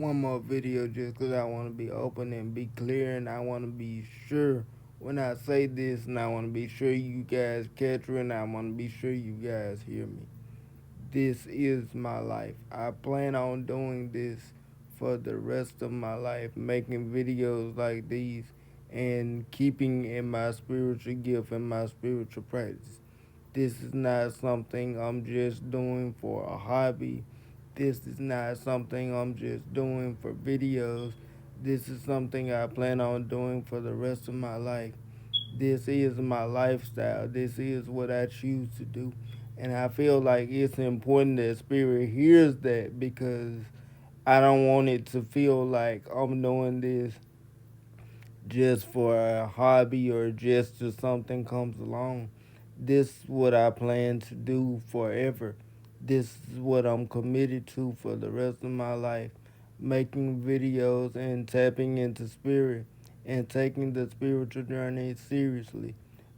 one more video just because I want to be open and be clear, and I want to be sure when I say this, and I want to be sure you guys catch it, and I want to be sure you guys hear me. This is my life. I plan on doing this for the rest of my life, making videos like these and keeping in my spiritual gift and my spiritual practice. This is not something I'm just doing for a hobby. This is not something I'm just doing for videos. This is something I plan on doing for the rest of my life. This is my lifestyle. This is what I choose to do. And I feel like it's important that Spirit hears that because I don't want it to feel like I'm doing this just for a hobby or just till something comes along. This is what I plan to do forever. This is what I'm committed to for the rest of my life. Making videos and tapping into spirit and taking the spiritual journey seriously.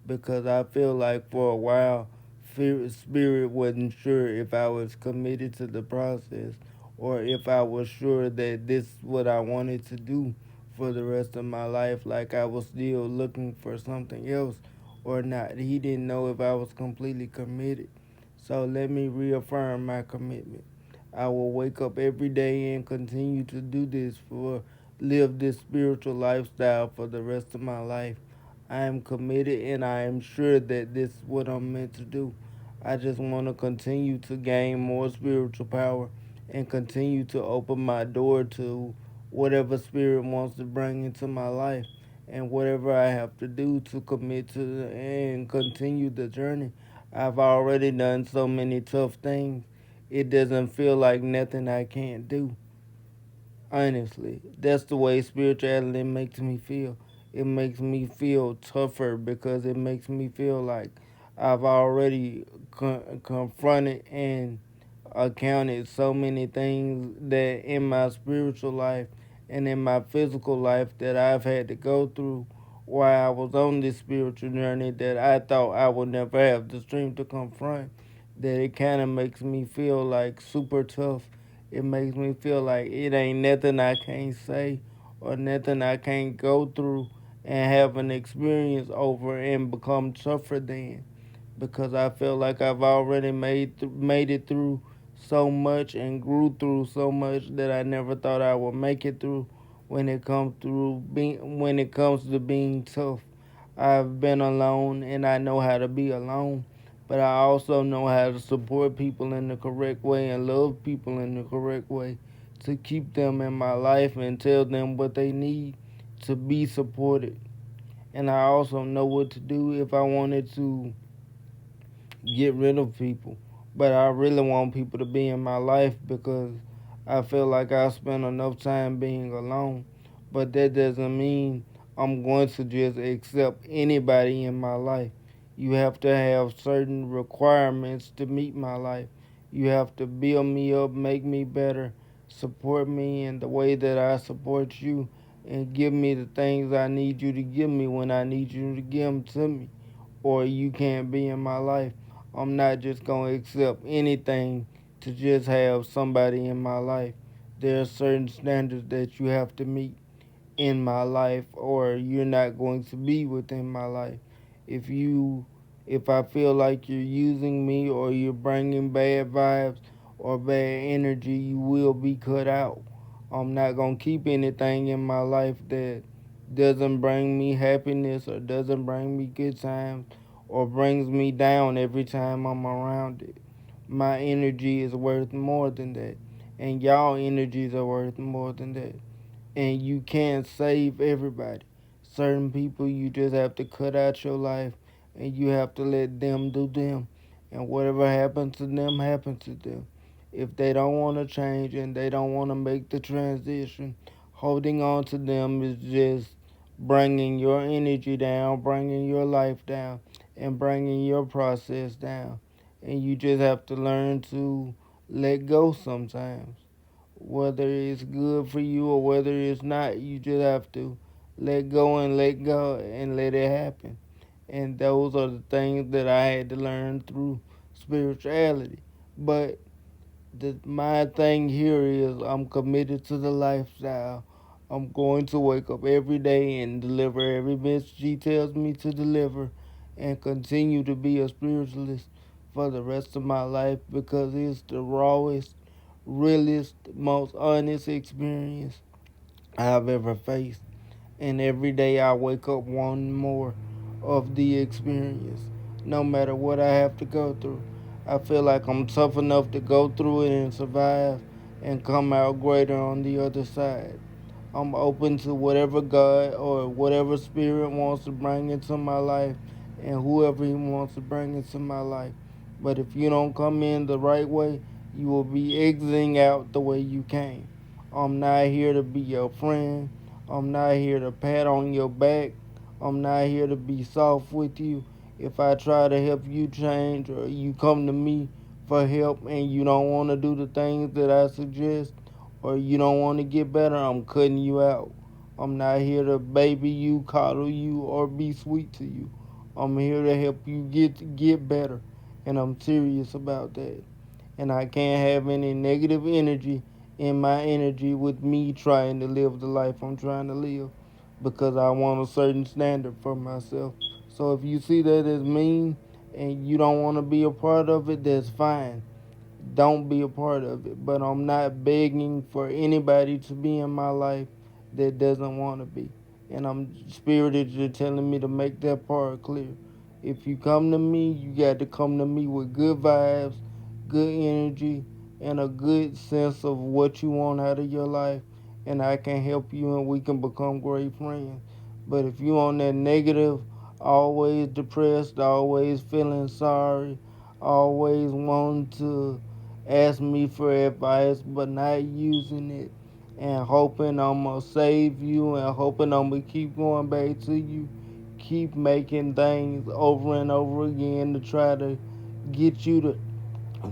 Because I feel like for a while, spirit wasn't sure if I was committed to the process or if I was sure that this is what I wanted to do for the rest of my life, like I was still looking for something else or not. He didn't know if I was completely committed. So let me reaffirm my commitment. I will wake up every day and continue to do this for live this spiritual lifestyle for the rest of my life. I am committed and I am sure that this is what I'm meant to do. I just want to continue to gain more spiritual power and continue to open my door to whatever spirit wants to bring into my life and whatever I have to do to commit to and continue the journey. I've already done so many tough things. It doesn't feel like nothing I can't do. Honestly, that's the way spirituality makes me feel. It makes me feel tougher because it makes me feel like I've already confronted and accounted so many things that in my spiritual life and in my physical life that I've had to go through while I was on this spiritual journey that I thought I would never have the strength to confront. That it kind of makes me feel like super tough. It makes me feel like it ain't nothing I can't say or nothing I can't go through and have an experience over and become tougher than because I feel like I've already made it through so much and grew through so much that I never thought I would make it through when it comes to being tough. I've been alone and I know how to be alone, but I also know how to support people in the correct way and love people in the correct way to keep them in my life and tell them what they need to be supported. And I also know what to do if I wanted to get rid of people. But I really want people to be in my life because I feel like I spend enough time being alone. But that doesn't mean I'm going to just accept anybody in my life. You have to have certain requirements to meet my life. You have to build me up, make me better, support me in the way that I support you, and give me the things I need you to give me when I need you to give them to me, or you can't be in my life. I'm not just going to accept anything to just have somebody in my life. There are certain standards that you have to meet in my life, or you're not going to be within my life. If you, if I feel like you're using me or you're bringing bad vibes or bad energy, you will be cut out. I'm not going to keep anything in my life that doesn't bring me happiness or doesn't bring me good times or brings me down every time I'm around it. My energy is worth more than that. And y'all energies are worth more than that. And you can't save everybody. Certain people you just have to cut out your life and you have to let them do them. And whatever happens to them, happens to them. If they don't want to change and they don't want to make the transition, holding on to them is just bringing your energy down, bringing your life down, and bringing your process down. And you just have to learn to let go sometimes. Whether it's good for you or whether it's not, you just have to let go and let it happen. And those are the things that I had to learn through spirituality. But My thing here is I'm committed to the lifestyle. I'm going to wake up every day and deliver every message he tells me to deliver and continue to be a spiritualist for the rest of my life because it's the rawest, realest, most honest experience I've ever faced. And every day I wake up wanting more of the experience, no matter what I have to go through. I feel like I'm tough enough to go through it and survive and come out greater on the other side. I'm open to whatever God or whatever spirit wants to bring into my life and whoever he wants to bring into my life. But if you don't come in the right way, you will be exiting out the way you came. I'm not here to be your friend. I'm not here to pat on your back. I'm not here to be soft with you. If I try to help you change or you come to me for help and you don't want to do the things that I suggest, or you don't want to get better, I'm cutting you out. I'm not here to baby you, coddle you, or be sweet to you. I'm here to help you get better, and I'm serious about that. And I can't have any negative energy in my energy with me trying to live the life I'm trying to live because I want a certain standard for myself. So if you see that as mean and you don't want to be a part of it, that's fine. Don't be a part of it. But I'm not begging for anybody to be in my life that doesn't want to be. And I'm spirited to telling me to make that part clear. If you come to me, you got to come to me with good vibes, good energy, and a good sense of what you want out of your life. And I can help you and we can become great friends. But if you on that negative, always depressed, always feeling sorry, always wanting to ask me for advice but not using it and hoping I'm gonna save you and hoping I'm gonna keep going back to you, keep making things over and over again to try to get you to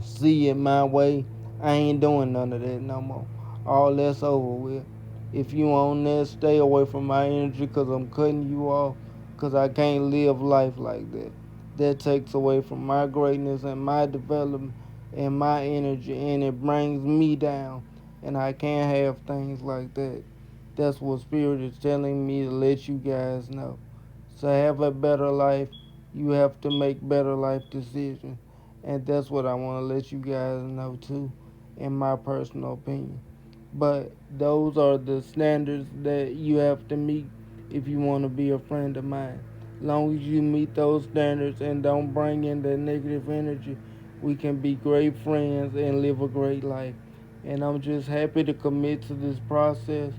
see it my way. I ain't doing none of that no more. All that's over with. If you on that, stay away from my energy because I'm cutting you off because I can't live life like that. That takes away from my greatness and my development and my energy and it brings me down. And I can't have things like that. That's what Spirit is telling me to let you guys know. To have a better life, you have to make better life decisions. And that's what I want to let you guys know too, in my personal opinion. But those are the standards that you have to meet if you want to be a friend of mine. Long as you meet those standards and don't bring in that negative energy, we can be great friends and live a great life. And I'm just happy to commit to this process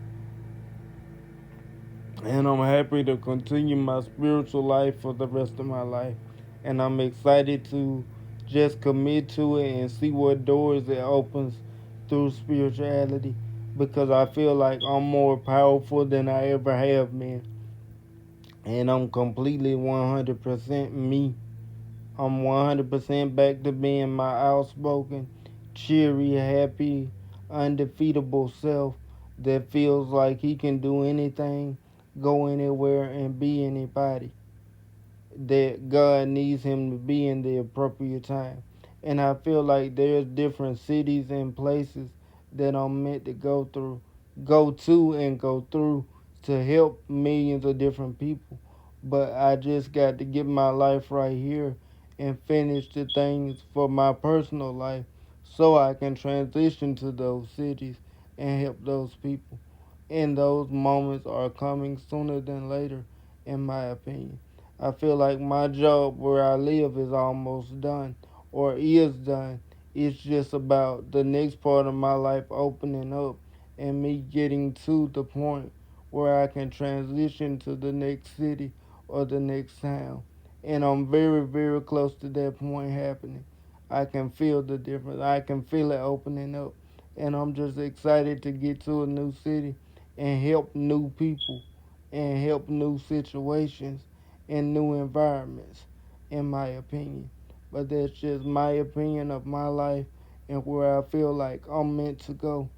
and I'm happy to continue my spiritual life for the rest of my life. And I'm excited to just commit to it and see what doors it opens through spirituality because I feel like I'm more powerful than I ever have been. And I'm completely 100% me. I'm 100% back to being my outspoken, cheery, happy, undefeatable self that feels like he can do anything, go anywhere, and be anybody that God needs him to be in the appropriate time. And I feel like there's different cities and places that I'm meant to go to and go through to help millions of different people. But I just got to get my life right here and finish the things for my personal life so I can transition to those cities and help those people. And those moments are coming sooner than later, in my opinion. I feel like my job where I live is almost done or is done. It's just about the next part of my life opening up and me getting to the point where I can transition to the next city or the next town. And I'm very, very close to that point happening. I can feel the difference. I can feel it opening up. And I'm just excited to get to a new city and help new people and help new situations and new environments, in my opinion. But that's just my opinion of my life and where I feel like I'm meant to go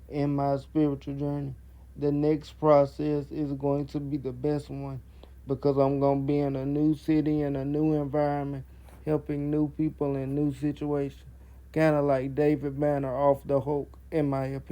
in my spiritual journey. The next process is going to be the best one because I'm going to be in a new city and a new environment, helping new people in new situations. kind of like David Banner off the hook, in my opinion.